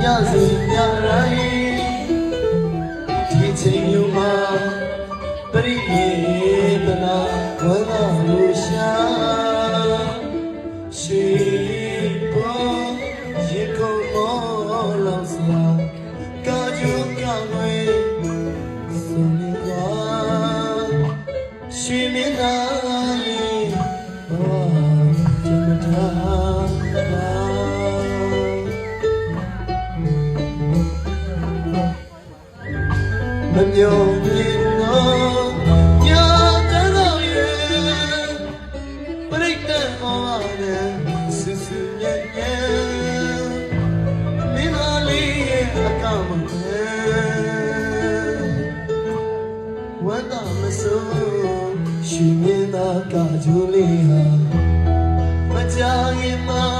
စီညရိုင်းဒီချိန်မျိုးမှာပရိယေတနာဝန္တာလို့ရှာရှိပေါ်ရေကုန်မောလောင်စာကာကျုကငွေစုံနေပါရှိမင်းသားမပြောရင်တော့ညတန်းတော့ရဲ့ပရိသတ်မောနဲ့ဆူဆူညံ့ညံ့မင်းသားလေးရဲ့အကောင့်မှာဝမ်းသာမစိုးရှိမင်းသားကကြိုးလေးဟာမကြခင်မှာ